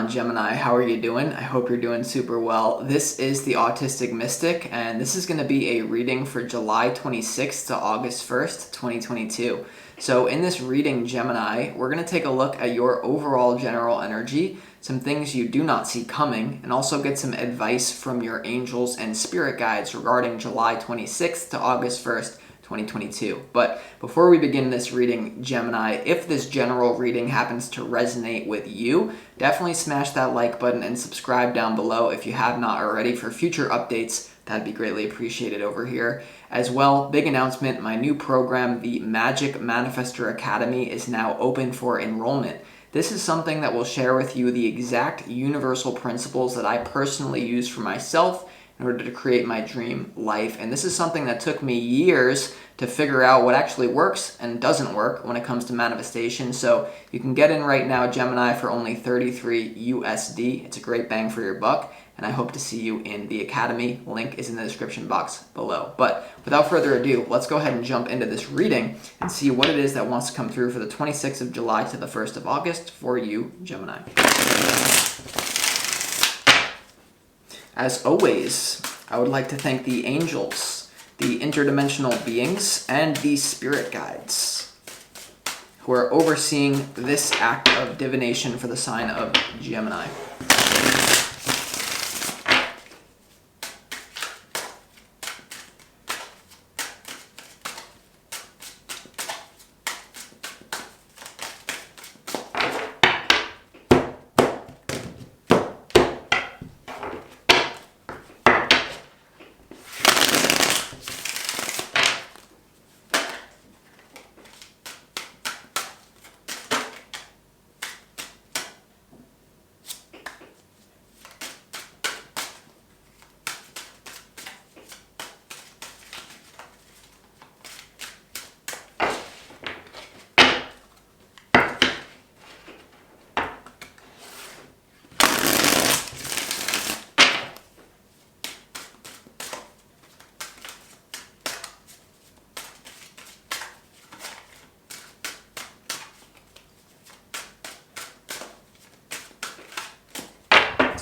on, Gemini? How are you doing? I hope you're doing super well. This is the Autistic Mystic, and this is going to be a reading for July 26th to August 1st, 2022. So in this reading, Gemini, we're going to take a look at your overall general energy, some things you do not see coming, and also get some advice from your angels and spirit guides regarding July 26th to August 1st, 2022. But before we begin this reading, Gemini, if this general reading happens to resonate with you, definitely smash that like button and subscribe down below if you have not already for future updates. That'd be greatly appreciated over here. As well, big announcement, my new program, the Magic Manifestor Academy, is now open for enrollment. This is something that will share with you the exact universal principles that I personally use for myself in order to create my dream life. And this is something that took me years to figure out what actually works and doesn't work when it comes to manifestation. So you can get in right now, Gemini, for only $33 USD. It's a great bang for your buck, and I hope to see you in the Academy. Link is in the description box below. But without further ado, let's go ahead and jump into this reading and see what it is that wants to come through for the 26th of July to the 1st of August for you, Gemini. As always, I would like to thank the angels, the interdimensional beings, and the spirit guides who are overseeing this act of divination for the sign of Gemini.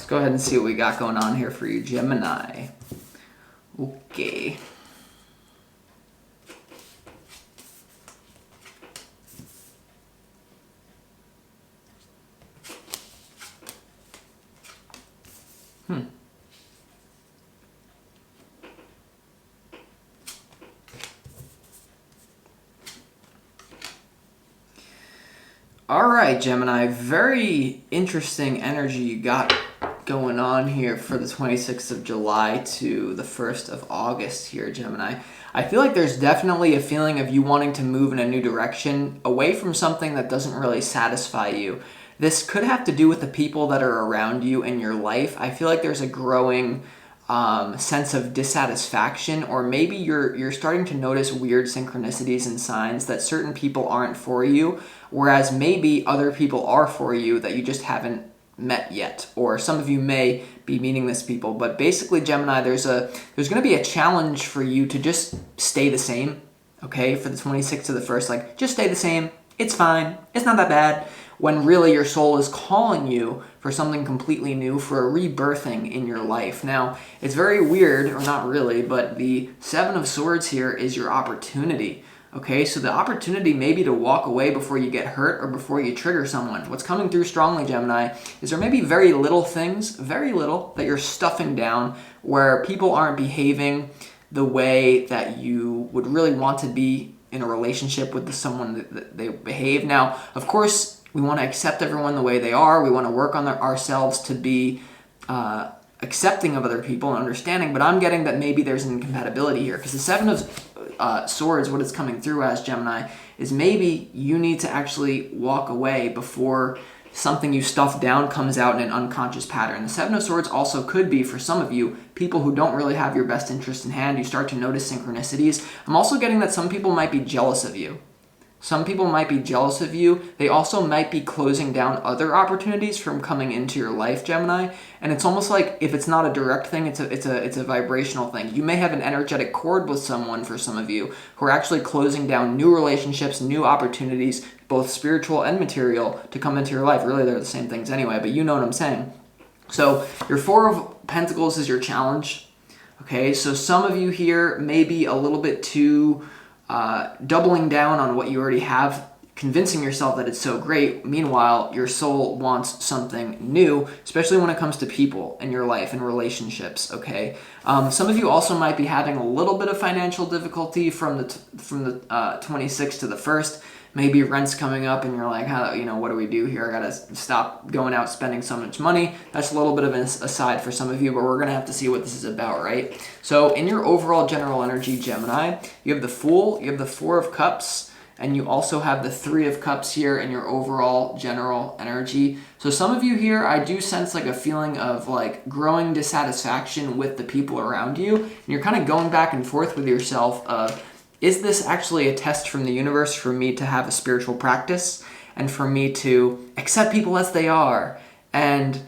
Go ahead and see what we got going on here for you, Gemini. Okay. All right, Gemini, very interesting energy you got going on here for the 26th of July to the 1st of August here, Gemini. I feel like there's definitely a feeling of you wanting to move in a new direction away from something that doesn't really satisfy you. This could have to do with the people that are around you in your life. I feel like there's a growing sense of dissatisfaction, or maybe you're starting to notice weird synchronicities and signs that certain people aren't for you, whereas maybe other people are for you that you just haven't met yet, or some of you may be meeting this people. But basically, Gemini, there's going to be a challenge for you to just stay the same, okay, for the 26th to the 1st. Like, just stay the same. It's fine. It's not that bad. When really your soul is calling you for something completely new, for a rebirthing in your life. Now, it's very weird, or not really, but the Seven of Swords here is your opportunity. Okay, so the opportunity may be to walk away before you get hurt or before you trigger someone. What's coming through strongly, Gemini, is there may be very little things, very little, that you're stuffing down where people aren't behaving the way that you would really want to be in a relationship with someone that they behave. Now, of course, we want to accept everyone the way they are. We want to work on ourselves to be accepting of other people and understanding, but I'm getting that maybe there's an incompatibility here, because the Seven of Swords, what it's coming through as, Gemini, is maybe you need to actually walk away before something you stuffed down comes out in an unconscious pattern. The Seven of Swords also could be, for some of you, people who don't really have your best interest in hand. You start to notice synchronicities. I'm also getting that some people might be jealous of you. Some people might be jealous of you. They also might be closing down other opportunities from coming into your life, Gemini. And it's almost like, if it's not a direct thing, it's a vibrational thing. You may have an energetic cord with someone, for some of you, who are actually closing down new relationships, new opportunities, both spiritual and material, to come into your life. Really, they're the same things anyway, but you know what I'm saying. So your Four of Pentacles is your challenge. Okay, so some of you here may be a little bit too doubling down on what you already have, convincing yourself that it's so great. Meanwhile, your soul wants something new, especially when it comes to people in your life and relationships. Okay, some of you also might be having a little bit of financial difficulty from the 26th to the 1st. Maybe rent's coming up and you're like, what do we do here? I gotta stop going out spending so much money. That's a little bit of an aside for some of you, but we're gonna have to see what this is about, right? So in your overall general energy, Gemini, you have the Fool, you have the Four of Cups, and you also have the Three of Cups here in your overall general energy. So some of you here, I do sense like a feeling of like growing dissatisfaction with the people around you, and you're kind of going back and forth with yourself of, is this actually a test from the universe for me to have a spiritual practice and for me to accept people as they are? And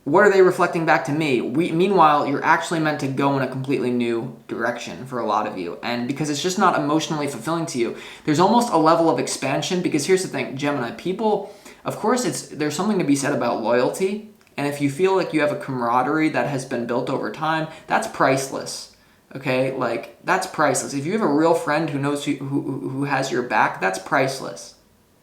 what are they reflecting back to me? Meanwhile, you're actually meant to go in a completely new direction for a lot of you. And because it's just not emotionally fulfilling to you, there's almost a level of expansion. Because here's the thing, Gemini, people, of course, there's something to be said about loyalty. And if you feel like you have a camaraderie that has been built over time, that's priceless. Okay, like that's priceless. If you have a real friend who knows who has your back, that's priceless.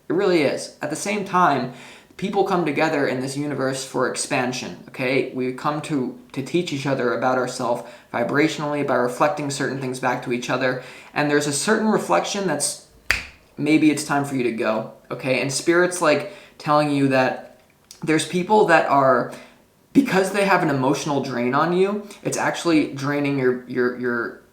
It really is. At the same time, people come together in this universe for expansion. Okay, we come to teach each other about ourselves vibrationally by reflecting certain things back to each other. And there's a certain reflection that's maybe it's time for you to go. Okay, and Spirit's like telling you that there's people that are, because they have an emotional drain on you, it's actually draining your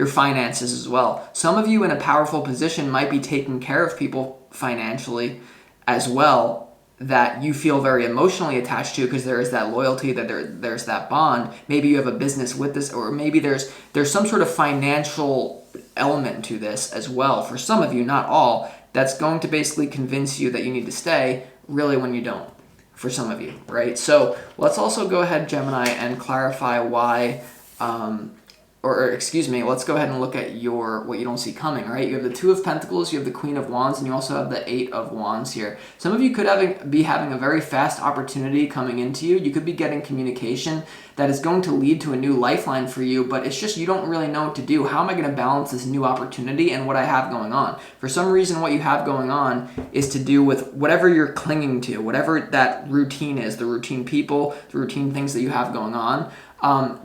finances as well. Some of you in a powerful position might be taking care of people financially as well that you feel very emotionally attached to, because there is that loyalty, that there's that bond. Maybe you have a business with this, or maybe there's some sort of financial element to this as well. For some of you, not all, that's going to basically convince you that you need to stay, really, when you don't. For some of you, right? So let's also go ahead, Gemini, and clarify why, let's go ahead and look at what you don't see coming, right? You have the Two of Pentacles, you have the Queen of Wands, and you also have the Eight of Wands here. Some of you could be having a very fast opportunity coming into you. You could be getting communication that is going to lead to a new lifeline for you, but it's just you don't really know what to do. How am I going to balance this new opportunity and what I have going on? For some reason, what you have going on is to do with whatever you're clinging to, whatever that routine is, the routine people, the routine things that you have going on.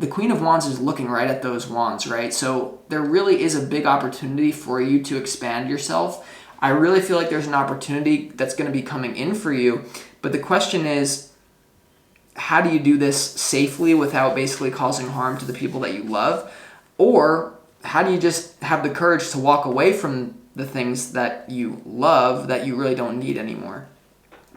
The Queen of Wands is looking right at those wands, right? So there really is a big opportunity for you to expand yourself. I really feel like there's an opportunity that's going to be coming in for you, but the question is, how do you do this safely without basically causing harm to the people that you love? Or how do you just have the courage to walk away from the things that you love that you really don't need anymore?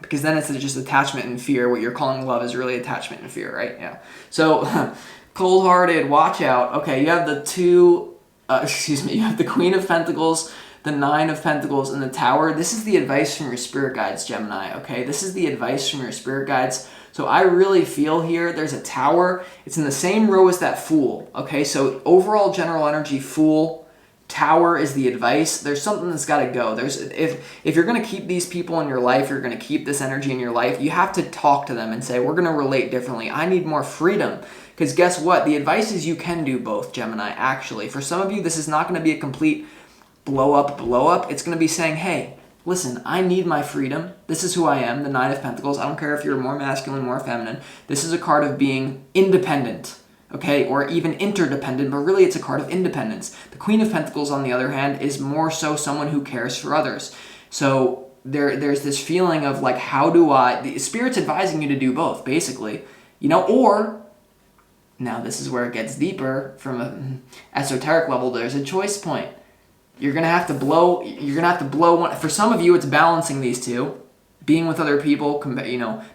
Because then it's just attachment and fear. What you're calling love is really attachment and fear, right? Yeah. So cold-hearted, watch out. Okay, you have you have the Queen of Pentacles, the Nine of Pentacles, and the Tower. This is the advice from your spirit guides, Gemini, okay? This is the advice from your spirit guides. So I really feel here there's a Tower. It's in the same row as that Fool, okay? So overall general energy, Fool. Tower is the advice. There's something that's got to go. If you're going to keep these people in your life, you're going to keep this energy in your life, you have to talk to them and say, we're going to relate differently. I need more freedom. Because guess what? The advice is you can do both, Gemini, actually. For some of you, this is not going to be a complete blow up. It's going to be saying, hey, listen, I need my freedom. This is who I am, the Nine of Pentacles. I don't care if you're more masculine, more feminine. This is a card of being independent. Okay, or even interdependent, but really it's a card of independence. The Queen of Pentacles, on the other hand, is more so someone who cares for others. So there's this feeling of like, the Spirit's advising you to do both, basically. Or, now this is where it gets deeper from an esoteric level, there's a choice point. You're going to have to blow one. For some of you, it's balancing these two. Being with other people,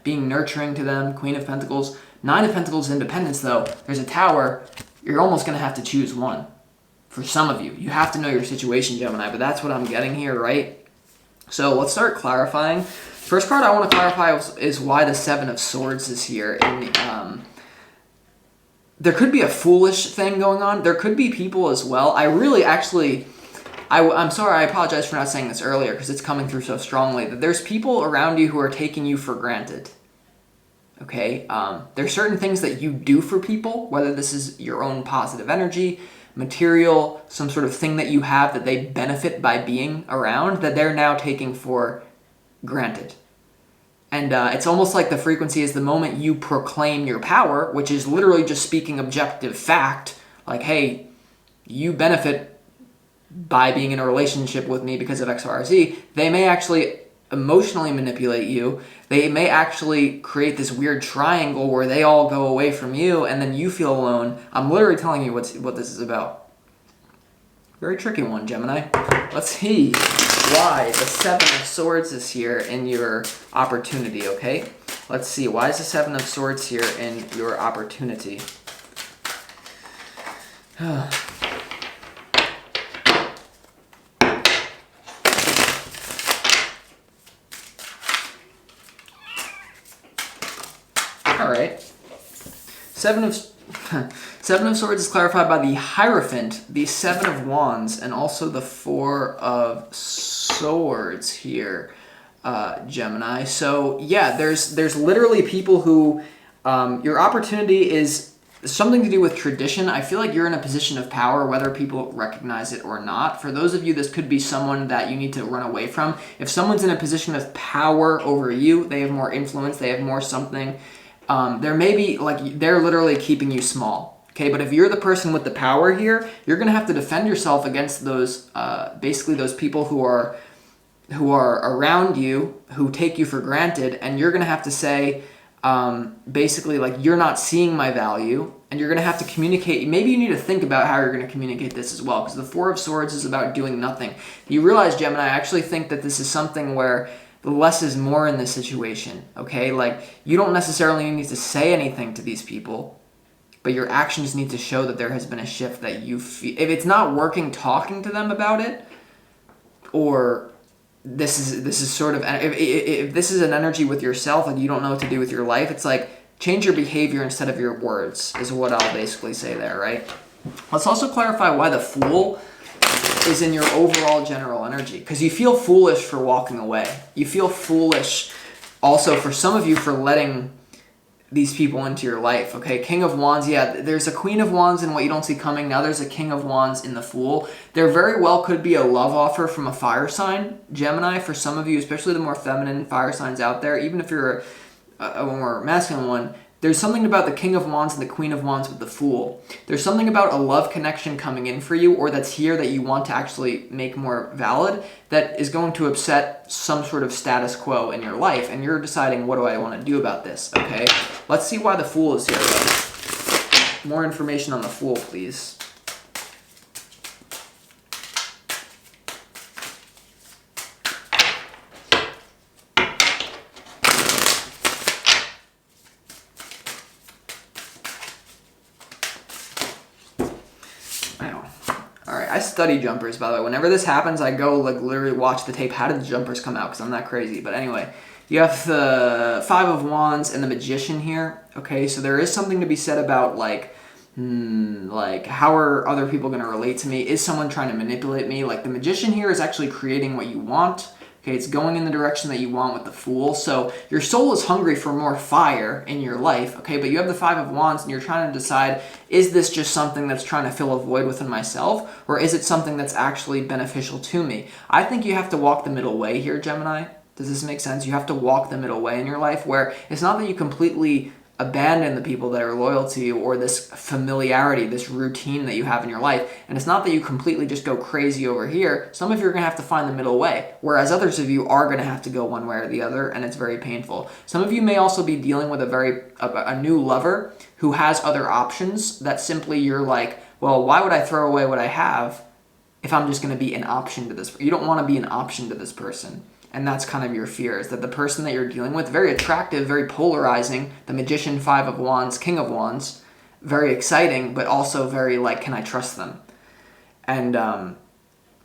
being nurturing to them, Queen of Pentacles. Nine of Pentacles independence, though. There's a Tower. You're almost going to have to choose one. For some of you. You have to know your situation, Gemini, but that's what I'm getting here, right? So let's start clarifying. First card I want to clarify is why the Seven of Swords is here. There could be a foolish thing going on. There could be people as well. I'm sorry, I apologize for not saying this earlier because it's coming through so strongly. That there's people around you who are taking you for granted. Okay? There's certain things that you do for people, whether this is your own positive energy, material, some sort of thing that you have that they benefit by being around, that they're now taking for granted. And it's almost like the frequency is the moment you proclaim your power, which is literally just speaking objective fact, like, hey, you benefit by being in a relationship with me because of X, Y, or Z. They may actually emotionally manipulate you. They may actually create this weird triangle where they all go away from you and then you feel alone. I'm literally telling you what this is about. Very tricky one, Gemini. Let's see why the Seven of Swords is here in your opportunity, okay? Let's see. Why is the Seven of Swords here in your opportunity? All right. Seven of Swords is clarified by the Hierophant, the Seven of Wands, and also the Four of Swords here, Gemini. So yeah, there's literally people who your opportunity is something to do with tradition. I feel like you're in a position of power, whether people recognize it or not. For those of you, this could be someone that you need to run away from. If someone's in a position of power over you, they have more influence, they have more something. There may be, like, they're literally keeping you small, okay? But if you're the person with the power here, you're going to have to defend yourself against those, basically those people who are around you, who take you for granted, and you're going to have to say, basically, like, you're not seeing my value, and you're going to have to communicate. Maybe you need to think about how you're going to communicate this as well, because the Four of Swords is about doing nothing. You realize, Gemini, I actually think that this is something where less is more in this situation, okay? Like, you don't necessarily need to say anything to these people, but your actions need to show that there has been a shift that you feel. If it's not working talking to them about it, or this is sort of, if this is an energy with yourself and you don't know what to do with your life, it's like, change your behavior instead of your words, is what I'll basically say there, right? Let's also clarify why the Fool is in your overall general energy, because you feel foolish for walking away. You feel foolish also for some of you for letting these people into your life, okay? King of Wands, yeah, there's a Queen of Wands in what you don't see coming. Now there's a King of Wands in the Fool. There very well could be a love offer from a fire sign, Gemini, for some of you, especially the more feminine fire signs out there. Even if you're a more masculine one, there's something about the King of Wands and the Queen of Wands with the Fool. There's something about a love connection coming in for you, or that's here that you want to actually make more valid, that is going to upset some sort of status quo in your life, and you're deciding, what do I want to do about this, okay? Let's see why the Fool is here, though. More information on the Fool, please. I study jumpers, by the way. Whenever this happens, I go, like, literally watch the tape. How did the jumpers come out? Because I'm that crazy. But anyway, you have the Five of Wands and the Magician here. Okay, so there is something to be said about, like, how are other people going to relate to me? Is someone trying to manipulate me? Like, the Magician here is actually creating what you want. Okay, it's going in the direction that you want with the Fool. So your soul is hungry for more fire in your life, okay? But you have the Five of Wands and you're trying to decide, is this just something that's trying to fill a void within myself? Or is it something that's actually beneficial to me? I think you have to walk the middle way here, Gemini. Does this make sense? You have to walk the middle way in your life, where it's not that you completely abandon the people that are loyal to you, or this familiarity, this routine that you have in your life. And it's not that you completely just go crazy over here. Some of you are going to have to find the middle way, whereas others of you are going to have to go one way or the other, and it's very painful. Some of you may also be dealing with a new lover who has other options that simply you're like, well, why would I throw away what I have if I'm just going to be an option to this? You don't want to be an option to this person. And that's kind of your fear, is that the person that you're dealing with, very attractive, very polarizing, the Magician, Five of Wands, King of Wands, very exciting, but also very like, can I trust them? And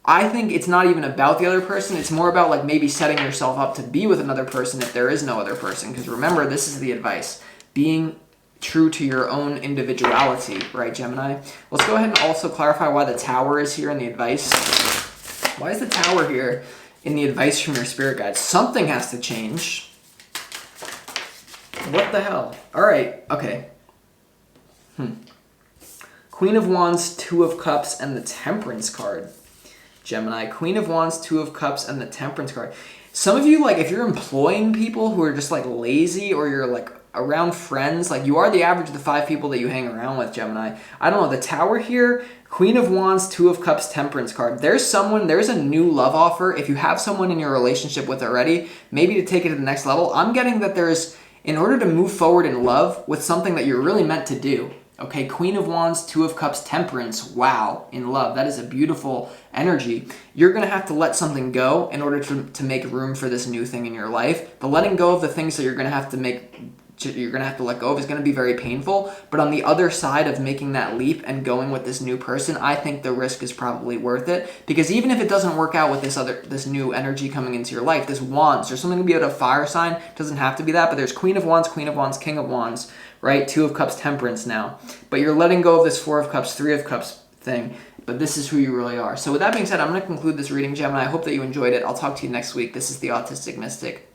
I think it's not even about the other person. It's more about like maybe setting yourself up to be with another person if there is no other person. Because remember, this is the advice. Being true to your own individuality, right, Gemini? Let's go ahead and also clarify why the Tower is here in the advice. Why is the Tower here in the advice from your spirit guides? Something has to change. What the hell? All right, okay. Queen of Wands, Two of Cups, and the Temperance card. Gemini, Queen of Wands, Two of Cups, and the Temperance card. Some of you, like, if you're employing people who are just, like, lazy, or you're, like, around friends, like, you are the average of the 5 people that you hang around with, Gemini. I don't know, the Tower here, Queen of Wands, Two of Cups, Temperance card. There's a new love offer. If you have someone in your relationship with already, maybe to take it to the next level, I'm getting that in order to move forward in love with something that you're really meant to do, okay, Queen of Wands, Two of Cups, Temperance, wow, in love. That is a beautiful energy. You're going to have to let something go in order to make room for this new thing in your life. The letting go of the things that you're going to have to let go of is going to be very painful, but on the other side of making that leap and going with this new person, I think the risk is probably worth it, because even if it doesn't work out with this new energy coming into your life, this Wands, there's something to be able to fire sign. It doesn't have to be that, but there's Queen of Wands, King of Wands, right? Two of Cups, Temperance now. But you're letting go of this Four of Cups, Three of Cups thing, but this is who you really are. So with that being said, I'm going to conclude this reading, Gemini. I hope that you enjoyed it. I'll talk to you next week. This is the Autistic Mystic.